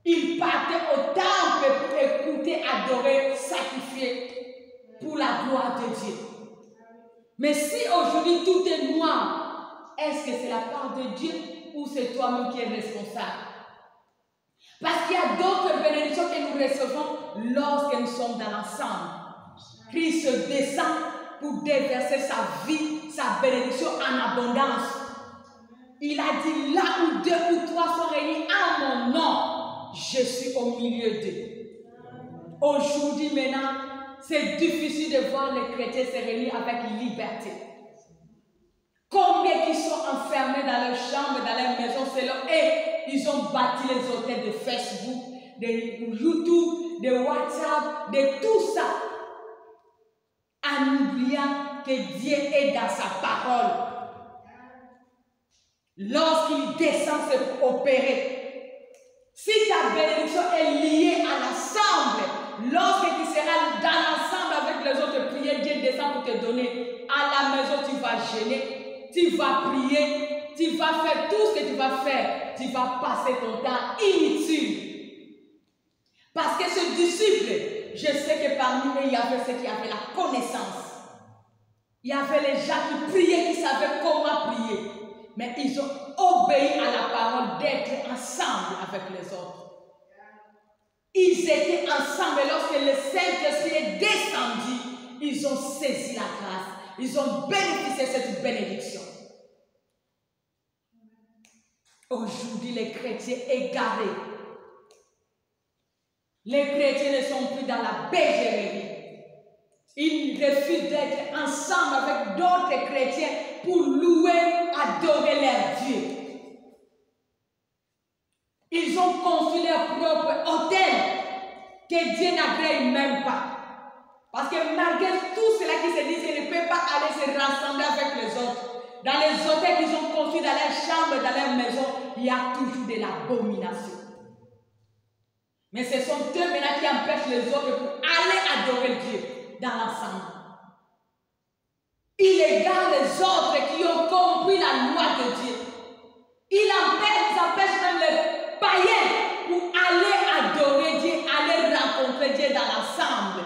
Il partait au temple pour écouter, adorer, sacrifier pour la gloire de Dieu. Mais si aujourd'hui tout est noir, est-ce que c'est la part de Dieu ou c'est toi-même qui es responsable? Parce qu'il y a d'autres bénédictions que nous recevons lorsque nous sommes dans l'ensemble. Christ descend pour déverser sa vie, sa bénédiction en abondance. Il a dit, là où 2 ou 3 sont réunis en mon nom, je suis au milieu d'eux. Aujourd'hui maintenant, c'est difficile de voir les chrétiens se réunir avec liberté. Combien qui sont enfermés dans leur chambre, dans leur maison, c'est là, et ils ont bâti les hôtels de Facebook, de YouTube, de WhatsApp, de tout ça, en oubliant que Dieu est dans sa parole. Lorsqu'il descend, c'est pour opérer. Si ta bénédiction est liée à l'ensemble, lorsque tu seras dans l'ensemble avec les autres prières, Dieu descend pour te donner. À la maison, tu vas gêner, tu vas prier, tu vas faire tout ce que tu vas faire. Tu vas passer ton temps inutile. Parce que ce disciple, je sais que parmi eux, il y avait ceux qui avaient la connaissance. Il y avait les gens qui priaient, qui savaient comment prier. Mais ils ont obéi à la parole d'être ensemble avec les autres. Ils étaient ensemble et lorsque le Saint-Esprit est descendu, ils ont saisi la grâce. Ils ont bénéficié de cette bénédiction. Aujourd'hui, les chrétiens égarés. Les chrétiens ne sont plus dans la bégérie. Ils refusent d'être ensemble avec d'autres chrétiens pour louer, adorer leur Dieu. Ils ont construit leur propre hôtel que Dieu n'agrée même pas. Parce que malgré tout cela qui se dit, ils ne peuvent pas aller se rassembler avec les autres. Dans les hôtels qu'ils ont construits, dans leurs chambres, dans leurs maisons, il y a toujours de l'abomination. Mais ce sont eux maintenant qui empêchent les autres pour aller adorer Dieu dans l'ensemble. Il égare les autres qui ont compris la loi de Dieu. Il empêche même les païens pour aller adorer Dieu, aller rencontrer Dieu dans l'ensemble.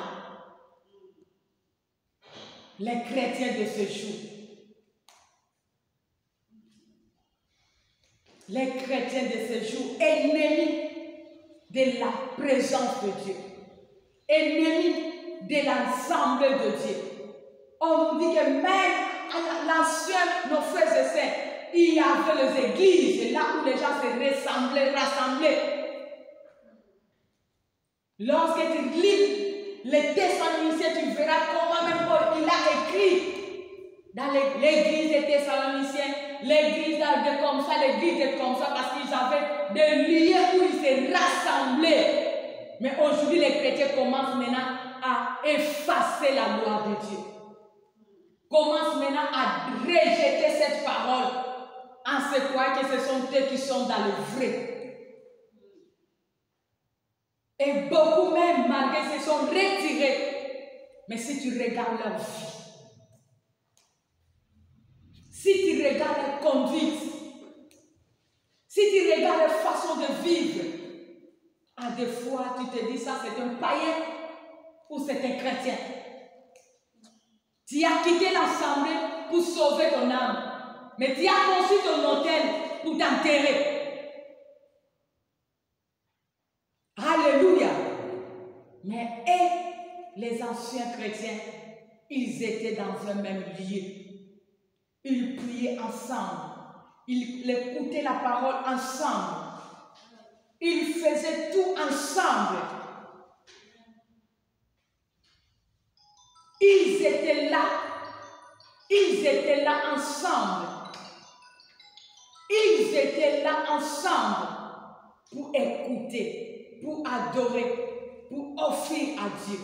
Les chrétiens de ce jour. Les chrétiens de ce jour, ennemis de la présence de Dieu, ennemis de l'ensemble de Dieu. On nous dit que même à l'ancien, nos frères et sœurs, il y avait les églises, là où les gens se rassemblaient. Lorsque tu lis les Thessaloniciens, tu verras comment même Paul il a écrit dans l'église des Thessaloniciens, l'église de comme ça, l'église de comme ça, parce qu'ils avaient des lieux où ils se rassemblaient. Mais aujourd'hui, les chrétiens commencent maintenant à effacer la loi de Dieu. Commencent maintenant à rejeter cette parole en se croyant que ce sont eux qui sont dans le vrai. Et beaucoup même, malgré, se sont retirés. Mais si tu regardes leur vie, si tu regardes leur conduite, si tu regardes leur façon de vivre, à des fois tu te dis ça c'est un païen ou c'est un chrétien. Tu as quitté l'assemblée pour sauver ton âme, mais tu as construit ton hôtel pour t'enterrer. Alléluia. Mais les anciens chrétiens, ils étaient dans un même lieu. Ils priaient ensemble. Ils écoutaient la parole ensemble. Ils faisaient tout ensemble. Ils étaient là. Ils étaient là ensemble. Ils étaient là ensemble pour écouter, pour adorer, pour offrir à Dieu.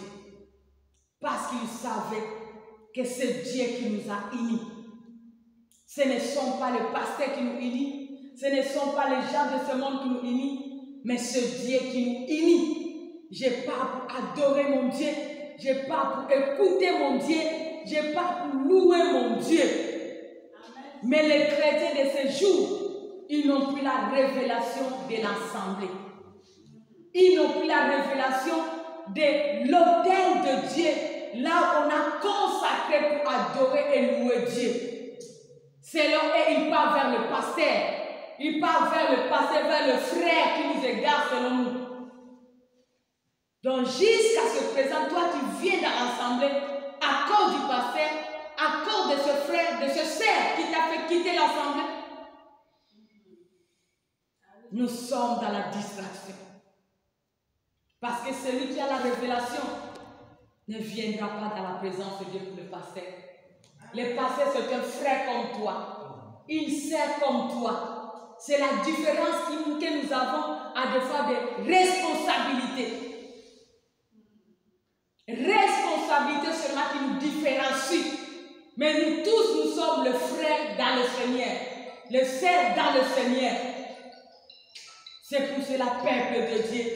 Parce qu'ils savaient que c'est Dieu qui nous a unis. Ce ne sont pas les pasteurs qui nous unissent, ce ne sont pas les gens de ce monde qui nous unissent, mais c'est Dieu qui nous unit. Je pars pour adorer mon Dieu, je pars pour écouter mon Dieu, je pars pour louer mon Dieu. Amen. Mais les chrétiens de ce jour, ils n'ont plus la révélation de l'assemblée. Ils n'ont plus la révélation de l'autel de Dieu, là où on a consacré pour adorer et louer Dieu. Selon eux, ils partent vers le pasteur. Ils partent vers le pasteur, vers le frère qui nous égare selon nous. Donc jusqu'à ce présent, toi tu viens dans l'assemblée à cause du pasteur, à cause de ce frère, de ce sœur qui t'a fait quitter l'assemblée. Nous sommes dans la distraction. Parce que celui qui a la révélation ne viendra pas dans la présence de Dieu pour le pasteur. Le pasteur, c'est un frère comme toi. Il sert comme toi. C'est la différence que nous avons à des fois de responsabilité. Responsabilité seulement qui nous différencie. Mais nous tous, nous sommes le frère dans le Seigneur. Le sœur dans le Seigneur. C'est pour cela, peuple de Dieu,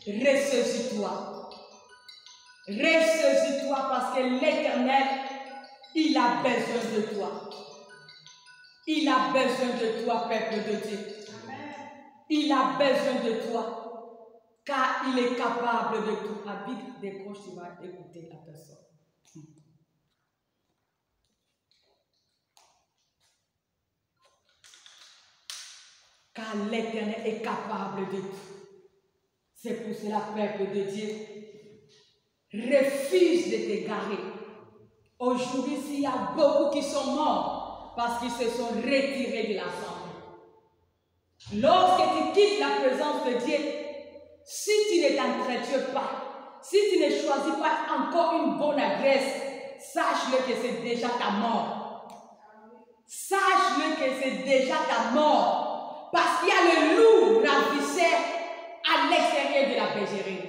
ressaisis-toi. Ressaisis-toi parce que l'Éternel, il a besoin de toi. Il a besoin de toi, peuple de Dieu. Il a besoin de toi, car il est capable de tout. Habite des proches, tu vas écouter la personne. Car l'Éternel est capable de tout. C'est pour cela, peuple de Dieu, refuse de t'égarer. Aujourd'hui, s'il y a beaucoup qui sont morts parce qu'ils se sont retirés de l'assemblée. Lorsque tu quittes la présence de Dieu, si tu ne t'entretiens pas, si tu ne choisis pas encore une bonne adresse, sache-le que c'est déjà ta mort. Sache-le que c'est déjà ta mort. Parce qu'il y a le loup ravisseur à l'extérieur de la bergerie.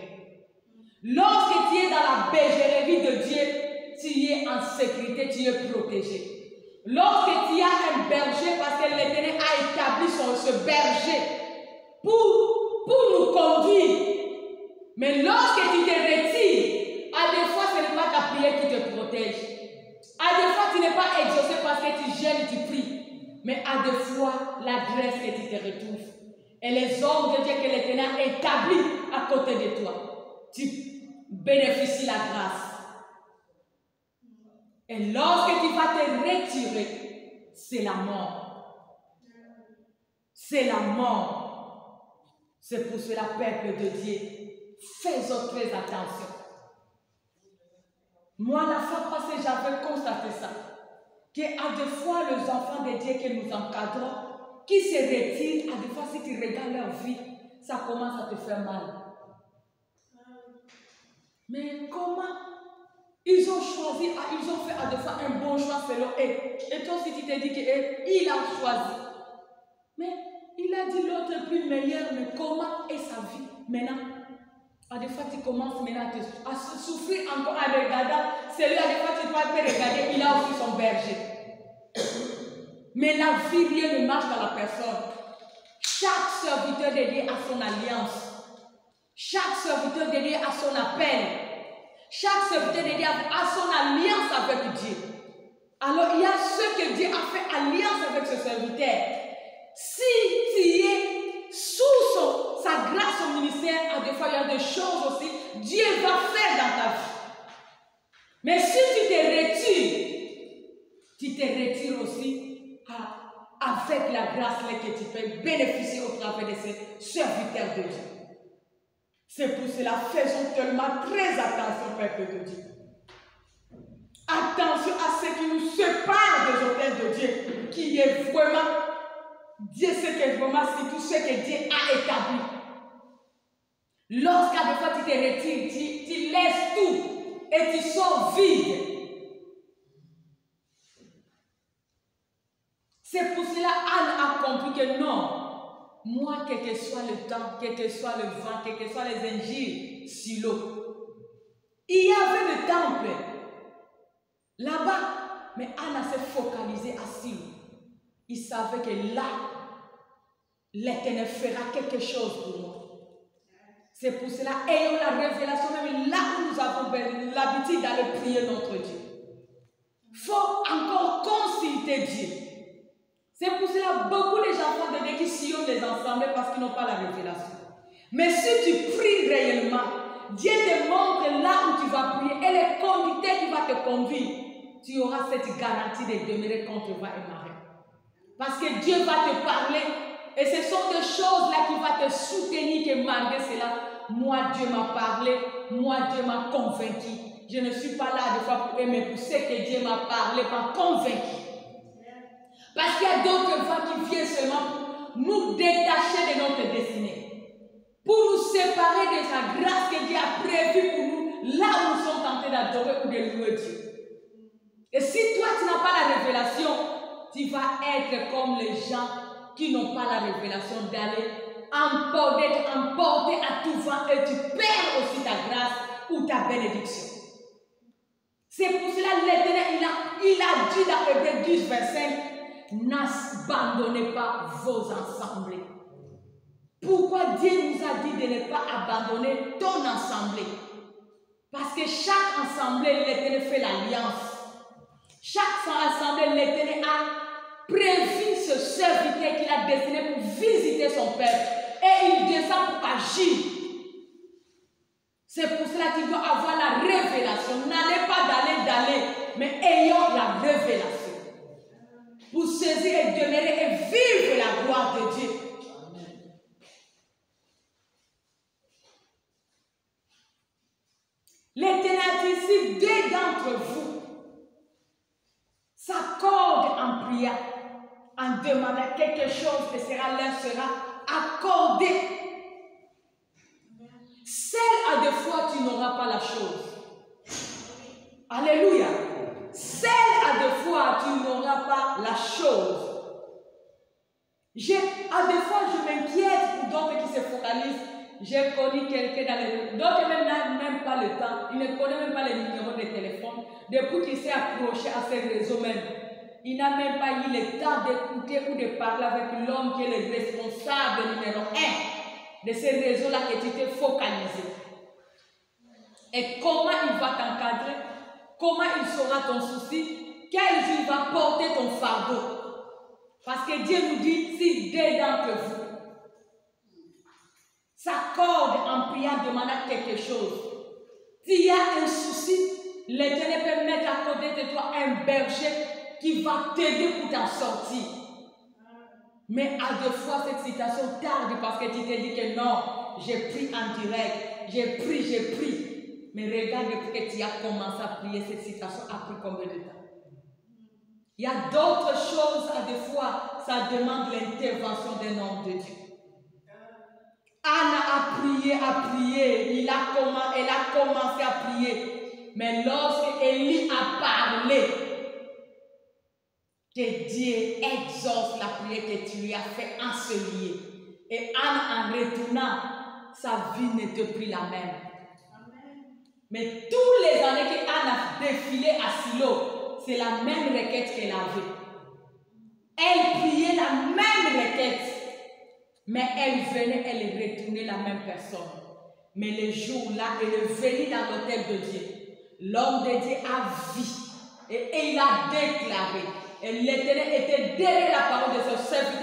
Lorsque tu es dans la bergerie de Dieu, tu es en sécurité, tu es protégé. Lorsque tu as un berger, parce que l'Éternel a établi ce berger pour nous conduire. Mais lorsque tu te retires, à des fois, ce n'est pas ta prière qui te protège. À des fois, tu n'es pas exaucé parce que tu gênes, tu pries. Mais à des fois, l'adresse que tu te retrouves. Et les hommes de Dieu que l'Éternel a établi à côté de toi. Tu bénéficies la grâce. Et lorsque tu vas te retirer, c'est la mort. C'est la mort. C'est pour cela, peuple de Dieu, faisons très attention. Moi, la fois passée, j'avais constaté ça. Qu'à des fois, les enfants de Dieu que nous encadrons, qui se retirent, à des fois, si tu regardes leur vie, ça commence à te faire mal. Mais comment? Ils ont choisi, ils ont fait à des fois un bon choix selon eux. Et toi, si tu te dis qu'il a choisi. Mais il a dit l'autre est plus meilleur, mais comment est sa vie maintenant? À des fois, tu commences maintenant à souffrir encore en regardant. Celui-là, des fois, tu peux regarder, il a aussi son berger. Mais la vie, rien ne marche dans la personne. Chaque serviteur de Dieu a son alliance. Chaque serviteur de Dieu a son appel. Chaque serviteur de Dieu a son alliance avec Dieu. Alors, il y a ceux que Dieu a fait alliance avec ce serviteur. Si tu es sous sa grâce au ministère, à des fois, il y a des choses aussi, Dieu va faire dans ta vie. Mais si tu te retires aussi avec la grâce que tu peux bénéficier au travers de ces serviteurs de Dieu. C'est pour cela, faisons tellement très attention, peuple de Dieu. Attention à ce qui nous sépare des hôtels de Dieu, qui est vraiment, Dieu sait que vraiment c'est tout ce que Dieu a établi. Lorsqu'à des fois tu te retires, tu laisses tout et tu sors vide. C'est pour cela Anne a compris que non. Moi, quel que soit le temps, quel que soit le vent, quel que soit les injures sur l'eau. Il y avait le temple là-bas, mais Anna s'est focalisée à Silo. Il savait que là, l'Éternel fera quelque chose pour moi. C'est pour cela, ayons la révélation, même là où nous avons l'habitude d'aller prier notre Dieu. Il faut encore consulter Dieu. C'est pour cela beaucoup de enfants de Dieu qui sillonnent les ensembles parce qu'ils n'ont pas la révélation. Mais si tu pries réellement, Dieu te montre là où tu vas prier et les conducteurs qui vont te conduire. Tu auras cette garantie de demeurer contre vent et marée. Parce que Dieu va te parler et ce sont des choses là qui vont te soutenir que malgré cela, moi Dieu m'a parlé, moi Dieu m'a convaincu. Je ne suis pas là des fois pour aimer, pour ce que Dieu m'a parlé, m'a convaincu. Parce qu'il y a d'autres voix qui viennent seulement pour nous détacher de notre destinée. Pour nous séparer de sa grâce que Dieu a prévue pour nous, là où nous sommes tentés d'adorer ou de louer Dieu. Et si toi tu n'as pas la révélation, tu vas être comme les gens qui n'ont pas la révélation d'aller d'être emporté à tout vent et tu perds aussi ta grâce ou ta bénédiction. C'est pour cela que l'Éternel, il a dit dans Hébreux 10, verset 5, n'abandonnez pas vos assemblées. Pourquoi Dieu nous a dit de ne pas abandonner ton assemblée? Parce que chaque assemblée, l'Éternel fait l'alliance. Chaque assemblée, l'Éternel a prévu ce serviteur qu'il a destiné pour visiter son peuple. Et il descend pour agir. C'est pour cela qu'il doit avoir la révélation. N'allez pas d'aller, mais ayons la révélation. Pour saisir et demeurer et vivre la gloire de Dieu. L'Éternel ici, deux d'entre vous s'accordent en prière, en demandant quelque chose et leur sera accordé. Seul à deux fois, tu n'auras pas la chose. Alléluia. Seul à deux fois, tu n'auras pas la chose. À deux fois, je m'inquiète pour d'autres qui se focalisent. J'ai connu quelqu'un dans les... D'autres n'ont même pas le temps. Il ne connaît même pas les numéros de téléphone. Depuis qu'il s'est approché à ces réseaux même, il n'a même pas eu le temps d'écouter ou de parler avec l'homme qui est le responsable numéro 1 de ces réseaux-là que tu t'es focalisé. Et comment il va t'encadrer? Comment il saura ton souci? Quel jour il va porter ton fardeau? Parce que Dieu nous dit, si deux d'entre vous s'accordent en priant, demandant quelque chose, s'il y a un souci, l'Éternel peut mettre à côté de toi un berger qui va t'aider pour t'en sortir. Mais à deux fois, cette situation tarde parce que tu t'es dit que non, j'ai pris en direct, j'ai pris. Mais regarde, depuis que tu as commencé à prier, cette situation a pris combien de temps? Il y a d'autres choses, à des fois, ça demande l'intervention d'un homme de Dieu. Anna a prié, elle a commencé à prier. Mais lorsque Élie a parlé, que Dieu exauce la prière que tu lui as fait enseigner. Et Anna, en retournant, sa vie n'était plus la même. Mais tous les années qu'Anne a défilé à Silo, c'est la même requête qu'elle avait. Elle priait la même requête, mais elle venait, elle retournait la même personne. Mais le jour-là, elle est venue dans l'autel de Dieu. L'homme de Dieu a vu et il a déclaré. Et l'Éternel était derrière la parole de ce serviteur.